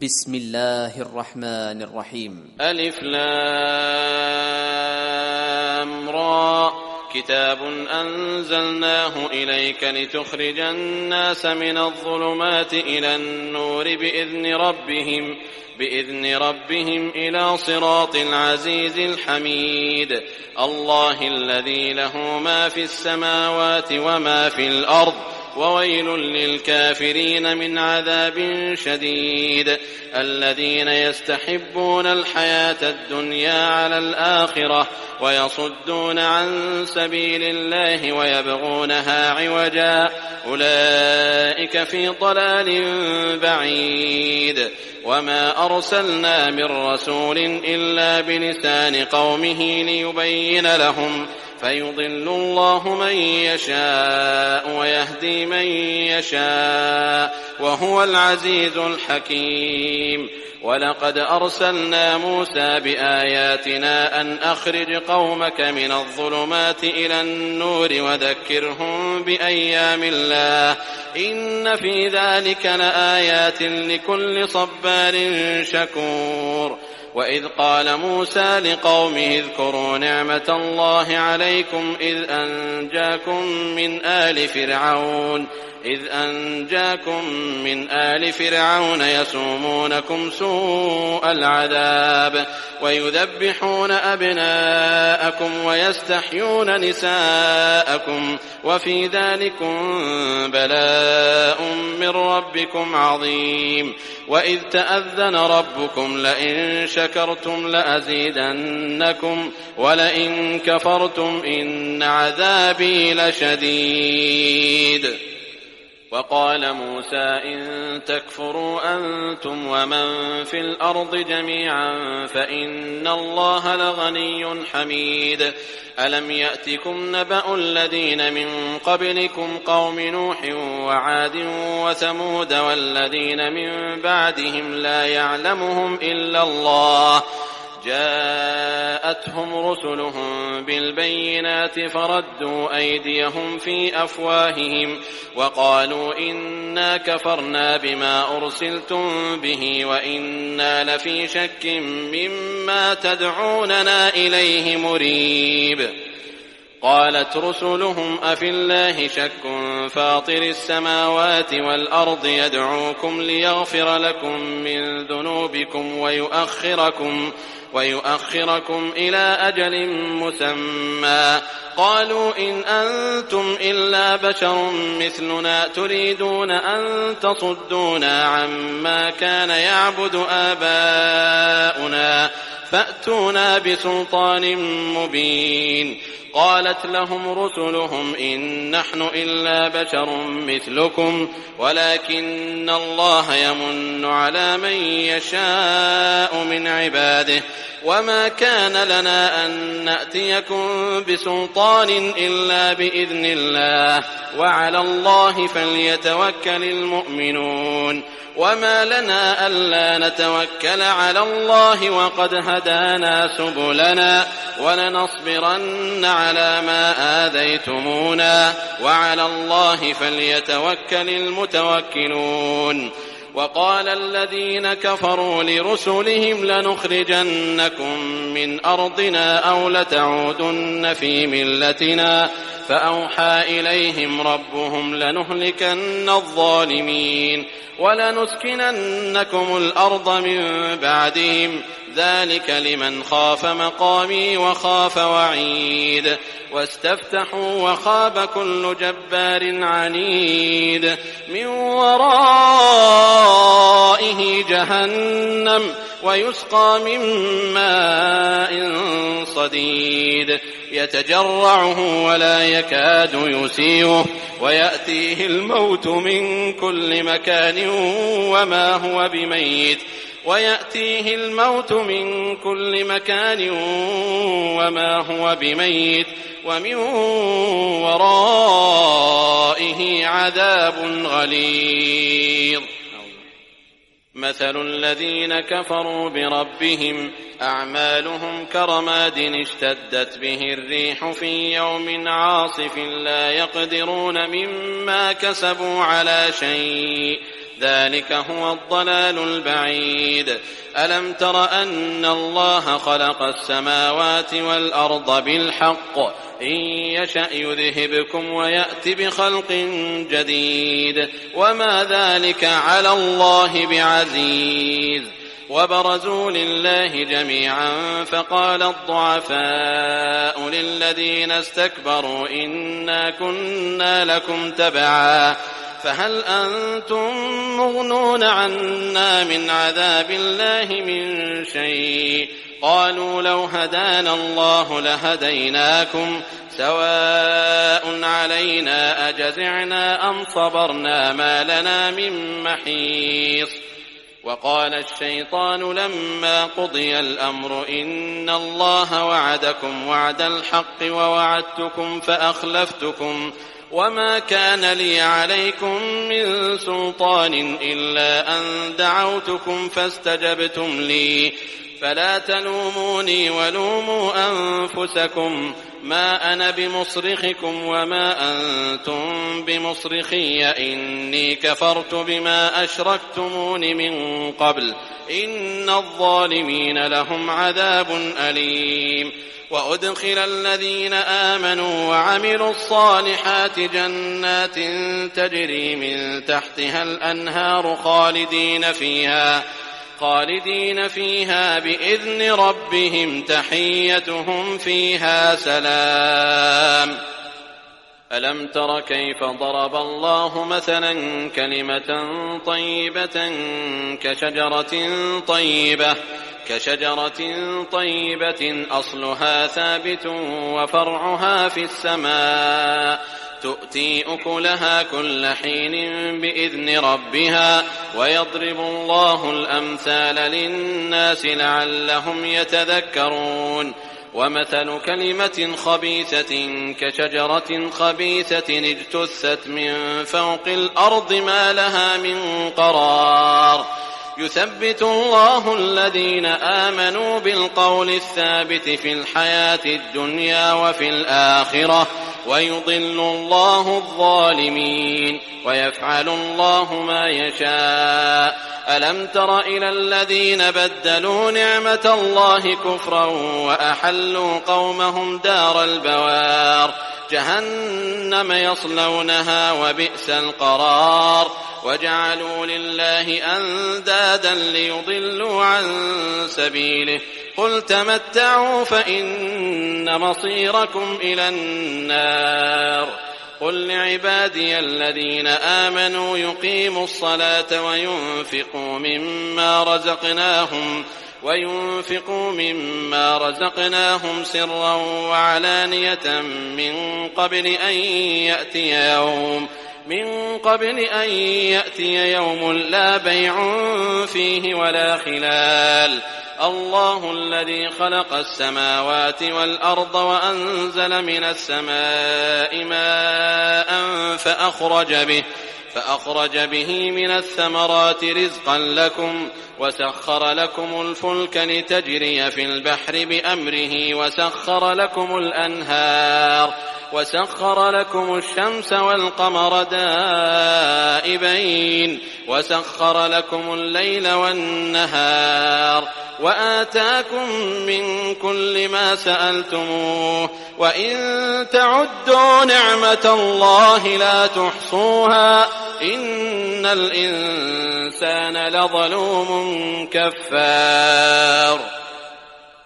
بسم الله الرحمن الرحيم. ألف لام را كتاب أنزلناه إليك لتخرج الناس من الظلمات إلى النور بإذن ربهم إلى صراط العزيز الحميد الله الذي له ما في السماوات وما في الأرض وويل للكافرين من عذاب شديد الذين يستحبون الحياة الدنيا على الآخرة ويصدون عن سبيل الله ويبغونها عوجا أولئك في ضلال بعيد وما أرسلنا من رسول إلا بلسان قومه ليبين لهم فيضل الله من يشاء ويهدي من يشاء وهو العزيز الحكيم ولقد أرسلنا موسى بآياتنا أن أخرج قومك من الظلمات إلى النور وذكرهم بأيام الله إن في ذلك لآيات لكل صبار شكور وإذ قال موسى لقومه اذكروا نعمة الله عليكم إذ أنجاكم من آل فرعون يسومونكم سوء العذاب ويذبحون أبناءكم ويستحيون نساءكم وفي ذلكم بلاء من ربكم عظيم وإذ تأذن ربكم لئن شكرتم لأزيدنكم ولئن كفرتم إن عذابي لشديد وقال موسى إن تكفروا أنتم ومن في الأرض جميعا فإن الله لغني حميد ألم يأتكم نبأ الذين من قبلكم قوم نوح وعاد وثمود والذين من بعدهم لا يعلمهم إلا الله جاءتهم رسلهم بالبينات فردوا أيديهم في أفواههم وقالوا إنا كفرنا بما أرسلتم به وإنا لفي شك مما تدعوننا إليه مريب قالت رسلهم أفي الله شك فاطر السماوات والأرض يدعوكم ليغفر لكم من ذنوبكم ويؤخركم إلى أجل مسمى قالوا إن أنتم إلا بشر مثلنا تريدون أن تصدونا عما كان يعبد آباؤنا فأتونا بسلطان مبين قالت لهم رسلهم إن نحن إلا بشر مثلكم ولكن الله يمن على من يشاء من عباده وما كان لنا أن نأتيكم بسلطان إلا بإذن الله وعلى الله فليتوكل المؤمنون وما لنا ألا نتوكل على الله وقد هدانا سبلنا ولنصبرن على ما آذيتمونا وعلى الله فليتوكل المتوكلون وقال الذين كفروا لرسلهم لنخرجنكم من أرضنا أو لتعودن في ملتنا فأوحى إليهم ربهم لنهلكن الظالمين ولنسكننكم الأرض من بعدهم ذلك لمن خاف مقامي وخاف وعيد واستفتحوا وخاب كل جبار عنيد من ورائه جهنم ويسقى من ماء صديد يتجرعه ولا يكاد يسيغه ويأتيه الموت من كل مكان وما هو بميت ومن ورائه عذاب غليظ مثل الذين كفروا بربهم أعمالهم كرماد اشتدت به الريح في يوم عاصف لا يقدرون مما كسبوا على شيء ذلك هو الضلال البعيد. ألم تر أن الله خلق السماوات والأرض بالحق إن يشأ يذهبكم ويأت بخلق جديد وما ذلك على الله بعزيز. وبرزوا لله جميعا فقال الضعفاء للذين استكبروا إنا كنا لكم تبعا فهل أنتم مغنون عنا من عذاب الله من شيء قالوا لو هدانا الله لهديناكم سواء علينا أجزعنا أم صبرنا ما لنا من محيص. وقال الشيطان لما قضي الأمر إن الله وعدكم وعد الحق ووعدتكم فأخلفتكم وما كان لي عليكم من سلطان إلا أن دعوتكم فاستجبتم لي فلا تلوموني ولوموا أنفسكم ما أنا بمصرخكم وما أنتم بمصرخي إني كفرت بما أشركتمون من قبل إن الظالمين لهم عذاب أليم. وأدخل الذين آمنوا وعملوا الصالحات جنات تجري من تحتها الأنهار خالدين فيها بإذن ربهم تحيتهم فيها سلام. ألم تر كيف ضرب الله مثلا كلمة طيبة كشجرة طيبة أصلها ثابت وفرعها في السماء تؤتي أكلها كل حين بإذن ربها ويضرب الله الأمثال للناس لعلهم يتذكرون. ومثل كلمة خبيثة كشجرة خبيثة اجتثت من فوق الأرض ما لها من قرار يثبت الله الذين آمنوا بالقول الثابت في الحياة الدنيا وفي الآخرة ويضل الله الظالمين ويفعل الله ما يشاء. ألم تر إلى الذين بدلوا نعمة الله كفرا وأحلوا قومهم دار البوار جهنم يصلونها وبئس القرار وجعلوا لله أندادا ليضلوا عن سبيله قل تمتعوا فإن مصيركم إلى النار. قل لعبادي الذين آمنوا يقيموا الصلاة وينفقوا مما رزقناهم سرا وعلانية من قبل أن يأتي يوم لا بيع فيه ولا خلال. الله الذي خلق السماوات والأرض وأنزل من السماء ماء فأخرج به من الثمرات رزقا لكم وسخر لكم الفلك لتجري في البحر بأمره وسخر لكم الأنهار وسخر لكم الشمس والقمر دائبين وسخر لكم الليل والنهار وآتاكم من كل ما سألتموه وإن تعدوا نعمة الله لا تحصوها إن الإنسان لظلوم كفار.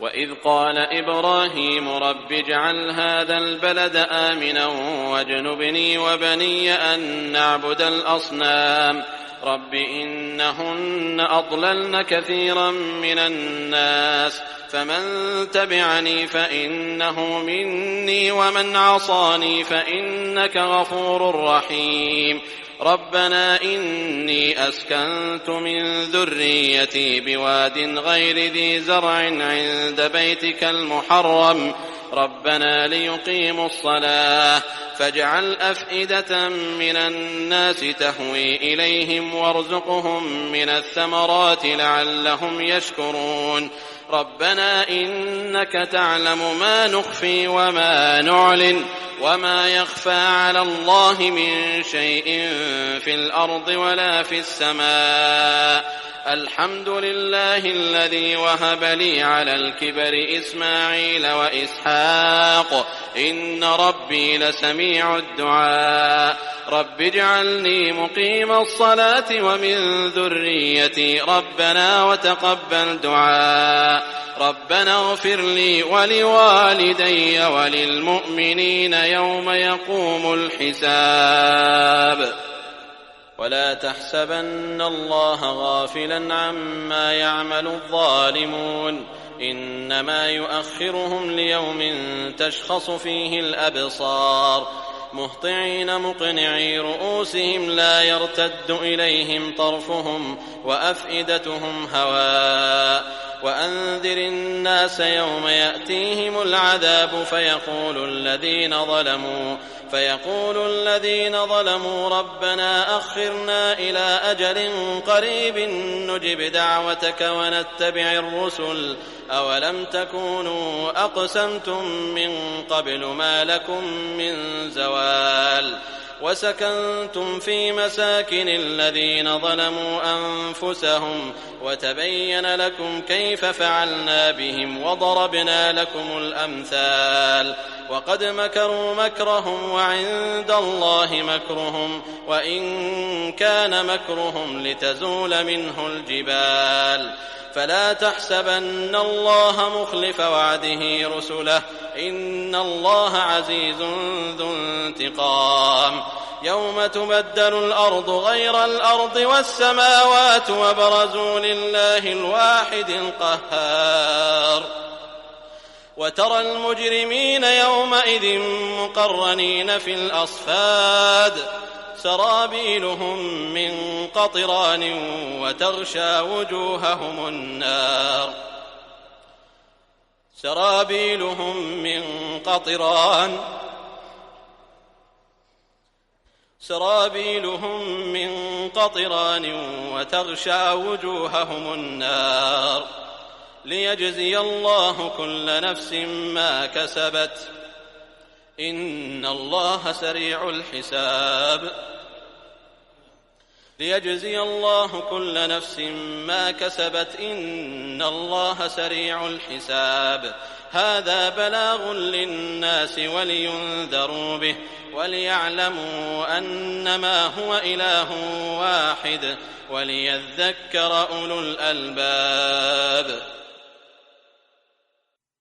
وإذ قال إبراهيم رب اجعل هذا البلد آمنا واجنبني وبني أن نعبد الأصنام رب إنهن أضللن كثيرا من الناس فمن تبعني فإنه مني ومن عصاني فإنك غفور رحيم. ربنا إني أسكنت من ذريتي بواد غير ذي زرع عند بيتك المحرم ربنا ليقيموا الصلاة فاجعل أفئدة من الناس تهوي إليهم وارزقهم من الثمرات لعلهم يشكرون ربنا إنك تعلم ما نخفي وما نعلن وما يخفى على الله من شيء في الأرض ولا في السماء الحمد لله الذي وهب لي على الكبر إسماعيل وإسحاق إن ربي لسميع الدعاء رب اجعلني مقيم الصلاة ومن ذريتي ربنا وتقبل دعاء ربنا اغفر لي ولوالدي وللمؤمنين يوم يقوم الحساب ولا تحسبن الله غافلا عما يعمل الظالمون إنما يؤخرهم ليوم تشخص فيه الأبصار مهطعين مقنعي رؤوسهم لا يرتد إليهم طرفهم وأفئدتهم هواء وأنذر الناس يوم يأتيهم العذاب فيقول الذين ظلموا ربنا أخرنا إلى أجل قريب نجب دعوتك ونتبع الرسل أولم تكونوا أقسمتم من قبل ما لكم من زوال وسكنتم في مساكن الذين ظلموا أنفسهم وتبين لكم كيف فعلنا بهم وضربنا لكم الأمثال وقد مكروا مكرهم وعند الله مكرهم وإن كان مكرهم لتزول منه الجبال فلا تحسبن الله مخلف وعده رسله إن الله عزيز ذو انتقام يوم تبدل الأرض غير الأرض والسماوات وبرزوا لله الواحد القهار وترى المجرمين يومئذ مقرنين في الأصفاد سرابيلهم من قطران وتغشى وجوههم النار سرابيلهم من قطران وتغشى وجوههم النار ليجزي الله كل نفس ما كسبت إن الله سريع الحساب ليجزي الله كل نفس ما كسبت إن الله سريع الحساب هذا بلاغ للناس ولينذروا به وليعلموا أنما هو إله واحد وليذكر أولو الألباب